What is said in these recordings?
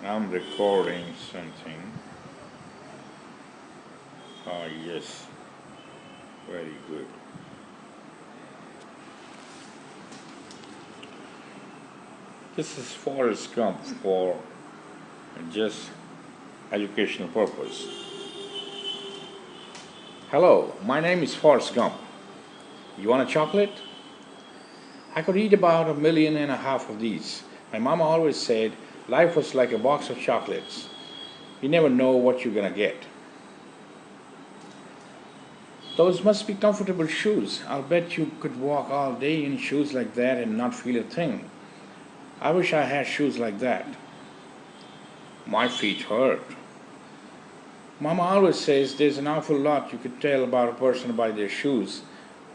I'm recording something. Ah, yes, very good. This is Forrest Gump for just educational purpose. Hello, my name is Forrest Gump. You want a chocolate? I could eat about 1.5 million of these. My mama always said life was like a box of chocolates. You never know what you're gonna get. Those must be comfortable shoes. I'll bet you could walk all day in shoes like that and not feel a thing. I wish I had shoes like that. My feet hurt. Mama always says there's an awful lot you could tell about a person by their shoes,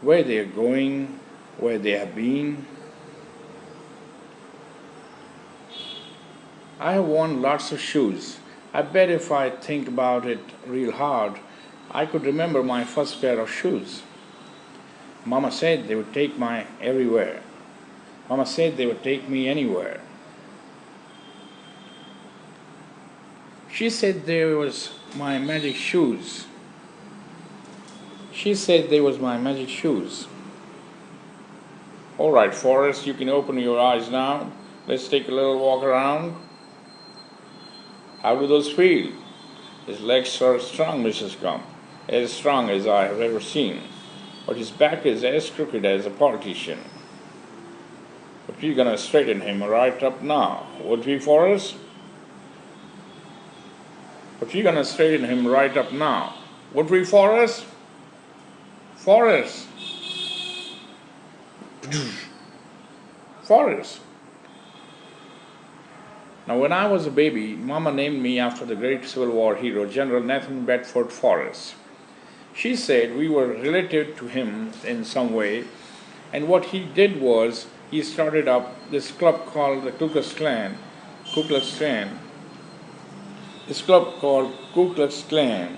where they are going, where they have been. I have worn lots of shoes. I bet if I think about it real hard, I could remember my first pair of shoes. Mama said they would take me everywhere. Mama said they would take me anywhere. She said there was my magic shoes. She said they was my magic shoes. All right, Forrest, you can open your eyes now. Let's take a little walk around. How do those feel? His legs are strong, Mrs. Gump, as strong as I have ever seen. But his back is as crooked as a politician. But we're gonna straighten him right up now, would we, Forrest? But we're gonna straighten him right up now, would we, Forrest? Forrest! Forrest! Now, when I was a baby, Mama named me after the great Civil War hero, General Nathan Bedford Forrest. She said we were related to him in some way, and what he did was he started up this club called the Ku Klux Klan. This club called Ku Klux Klan.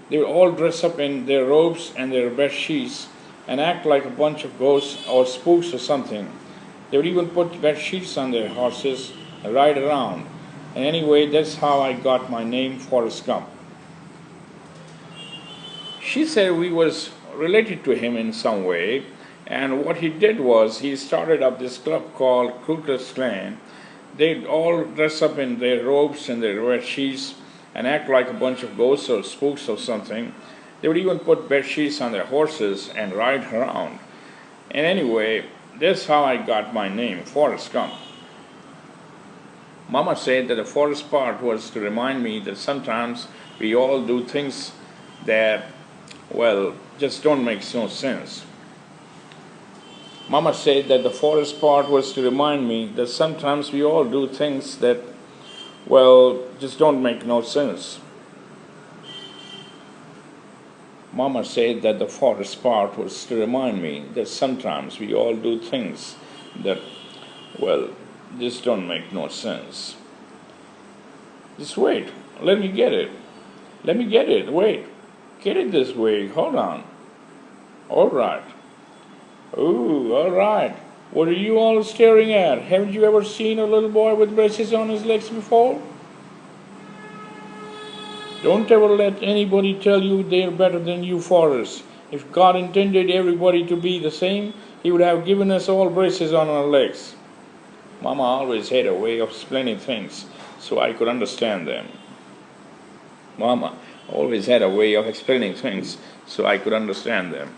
They would all dress up in their robes and their bed sheets and act like a bunch of ghosts or spooks or something. They would even put bed sheets on their horses and ride around. And anyway, that's how I got my name, Forrest Gump. She said we was related to him in some way, and what he did was he started up this club called Ku Klux Klan. They'd all dress up in their robes and their red sheets and act like a bunch of ghosts or spooks or something. They would even put bed sheets on their horses and ride around. And anyway, that's how I got my name, Forrest Gump. Mama said that the forest part was to remind me that sometimes we all do things that, well, just don't make no sense. Mama said that the forest part was to remind me that sometimes we all do things that, well, just don't make no sense. Mama said that the forest part was to remind me that sometimes we all do things that, well, just don't make no sense. Just wait. Let me get it. Let me get it. Wait. Get it this way. Hold on. All right. Ooh, all right. What are you all staring at? Haven't you ever seen a little boy with braces on his legs before? Don't ever let anybody tell you they're better than you, Forrest. If God intended everybody to be the same, He would have given us all braces on our legs. Mama always had a way of explaining things so I could understand them. Mama always had a way of explaining things so I could understand them.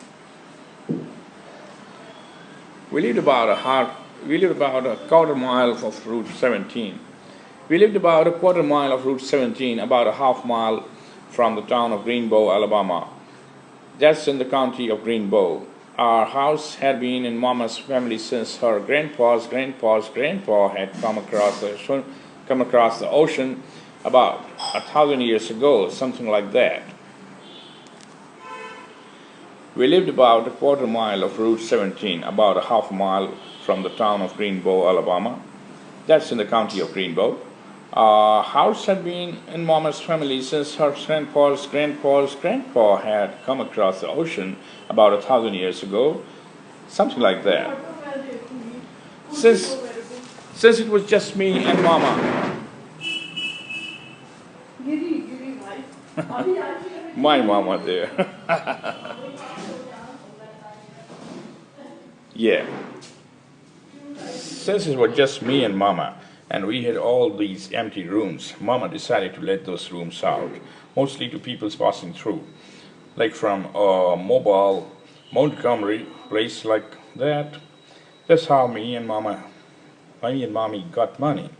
We lived about a quarter mile of Route 17. We lived about a quarter mile of Route 17, about a half mile from the town of Greenbow, Alabama. That's in the county of Greenbow. Our house had been in Mama's family since her grandpa's grandpa had come across the ocean about 1,000 years ago, something like that. We lived about a quarter mile of Route 17, about a half mile from the town of Greenbow, Alabama. That's in the county of Greenbow. Our house had been in Mama's family since her grandpa's grandpa had come across the ocean about 1,000 years ago, something like that. Since it was just me and Mama, My mama there. Yeah. Since it was just me and Mama, and we had all these empty rooms, Mama decided to let those rooms out, mostly to people passing through, like from Mobile, Montgomery, place like that. That's how me and Mommy got money.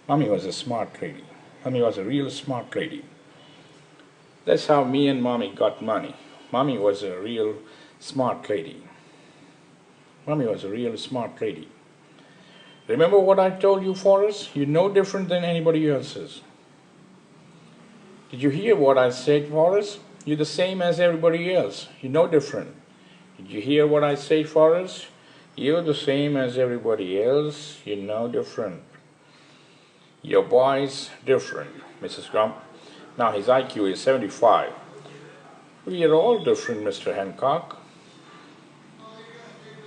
Mommy was a smart lady. Mommy was a real smart lady. That's how me and Mommy got money. Mommy was a real smart lady. Mommy was a real smart lady. Remember what I told you, Forrest? You're no different than anybody else's. Did you hear what I said, Forrest? You're the same as everybody else. You're no different. Did you hear what I said, Forrest? You're the same as everybody else. You're no different. Your boy's different, Mrs. Gump. Now his IQ is 75. We are all different, Mr. Hancock.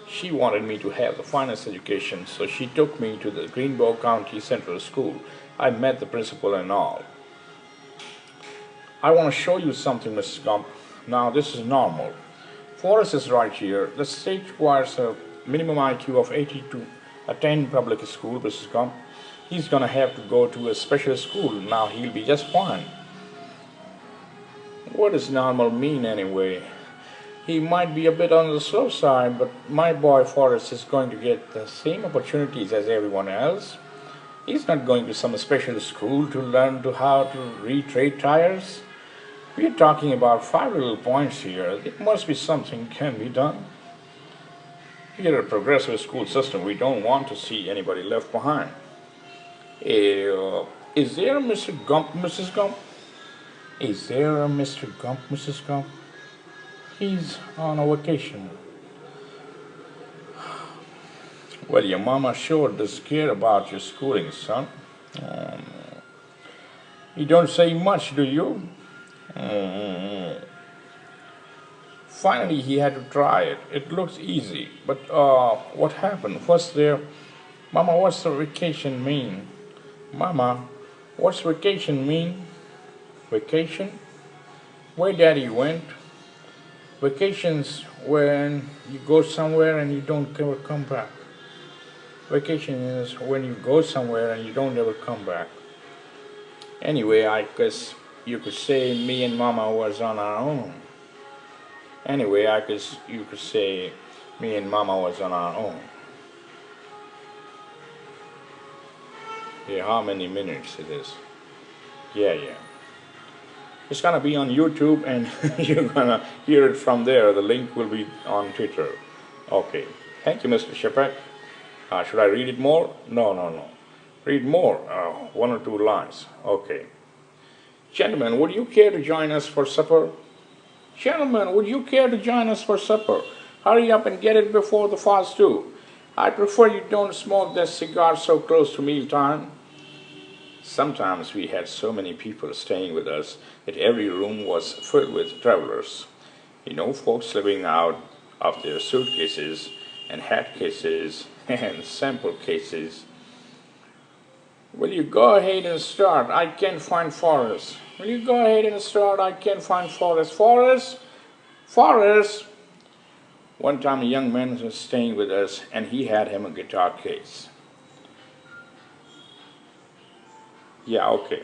She wanted me to have the finest education, so she took me to the Greenbow County Central School. I met the principal and all. I want to show you something, Mrs. Gump. Now, this is normal. Forrest is right here. The state requires a minimum IQ of 80 to attend public school, Mrs. Gump. He's going to have to go to a special school. Now, he'll be just fine. What does normal mean, anyway? He might be a bit on the slow side, but my boy Forrest is going to get the same opportunities as everyone else. He's not going to some special school to learn how to retrade tires. We're talking about 5 little points here. It must be something can be done. We're a progressive school system. We don't want to see anybody left behind. Is there a Mr. Gump, Mrs. Gump? Is there a Mr. Gump, Mrs. Gump? He's on a vacation. Well, your mama sure does care about your schooling, son. You don't say much, do you? Finally, he had to try it. It looks easy, but what happened? What's there? Mama, what's the vacation mean? Mama, what's vacation mean? Vacation? Where Daddy went? Vacations when you go somewhere and you don't ever come back. Vacation is when you go somewhere and you don't ever come back. Anyway, I guess you could say me and Mama was on our own. Anyway, I guess you could say me and Mama was on our own. Yeah, how many minutes it is? Yeah. It's gonna be on YouTube and you're gonna hear it from there. The link will be on Twitter. Okay. Thank you, Mr. Shepard. Should I read it more? No. Read more. 1 or 2 lines. Okay. Gentlemen, would you care to join us for supper? Gentlemen, would you care to join us for supper? Hurry up and get it before the fast too. I prefer you don't smoke that cigar so close to mealtime. Sometimes we had so many people staying with us that every room was filled with travelers. You know, folks living out of their suitcases and hat cases and sample cases. Will you go ahead and start? I can't find Forrest. Will you go ahead and start? I can't find Forrest. Forrest! One time a young man was staying with us and he had him a guitar case. Yeah, okay.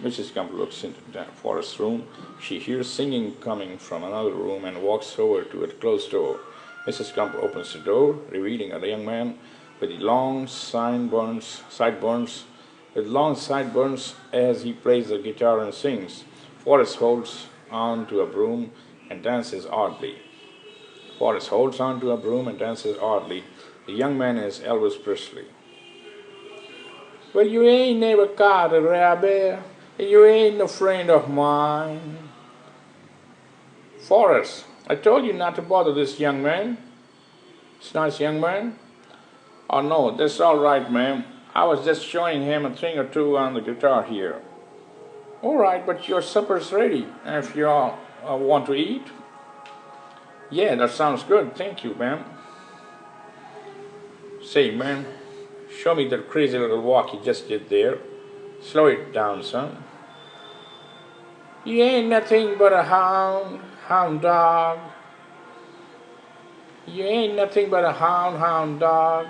Mrs. Gump looks into Forrest's room. She hears singing coming from another room and walks over to a closed door. Mrs. Gump opens the door, revealing a young man with long sideburns as he plays the guitar and sings. Forrest holds on to a broom and dances oddly. The young man is Elvis Presley. Well, you ain't never caught a rabbit, and you ain't no friend of mine. Forrest, I told you not to bother this young man. This nice young man. Oh no, that's all right, ma'am. I was just showing him a thing or two on the guitar here. All right, but your supper's ready. If you all want to eat. Yeah, that sounds good. Thank you, ma'am. Say, man. Show me that crazy little walk you just did there. Slow it down, son. You ain't nothing but a hound dog. You ain't nothing but a hound dog.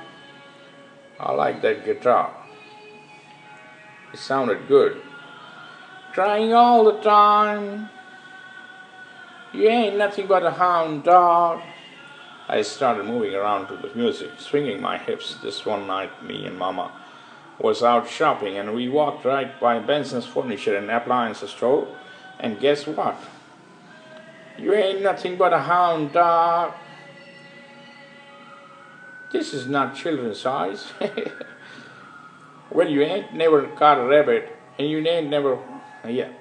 I like that guitar. It sounded good. Crying all the time. You ain't nothing but a hound dog. I started moving around to the music, swinging my hips. This one night, me and Mama was out shopping, and we walked right by Benson's Furniture and Appliances store. And guess what? You ain't nothing but a hound dog. This is not children's eyes. Well, you ain't never caught a rabbit, and you ain't never, yeah.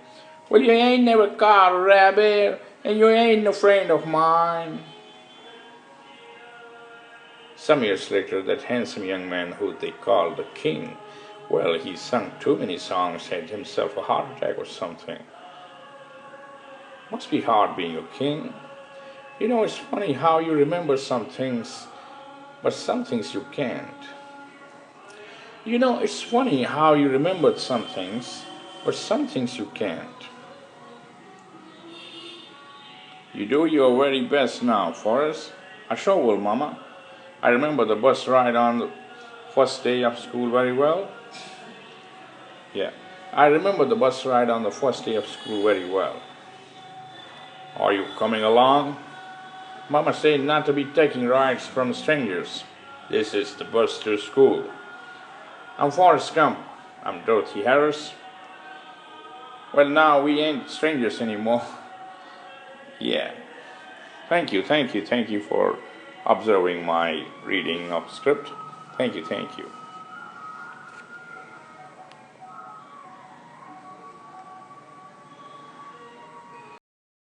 Well, you ain't never caught a rabbit, and you ain't no friend of mine. Some years later, that handsome young man who they called the king, well, he sung too many songs, had himself a heart attack or something. Must be hard being a king. You know, it's funny how you remember some things, but some things you can't. You know, it's funny how you remembered some things, but some things you can't. You do your very best now, Forrest. I sure will, Mama. I remember the bus ride on the first day of school very well. Yeah, I remember the bus ride on the first day of school very well. Are you coming along? Mama said not to be taking rides from strangers. This is the bus to school. I'm Forrest Gump. I'm Dorothy Harris. Well, now we ain't strangers anymore. Yeah. Thank you for observing my reading of script. Thank you.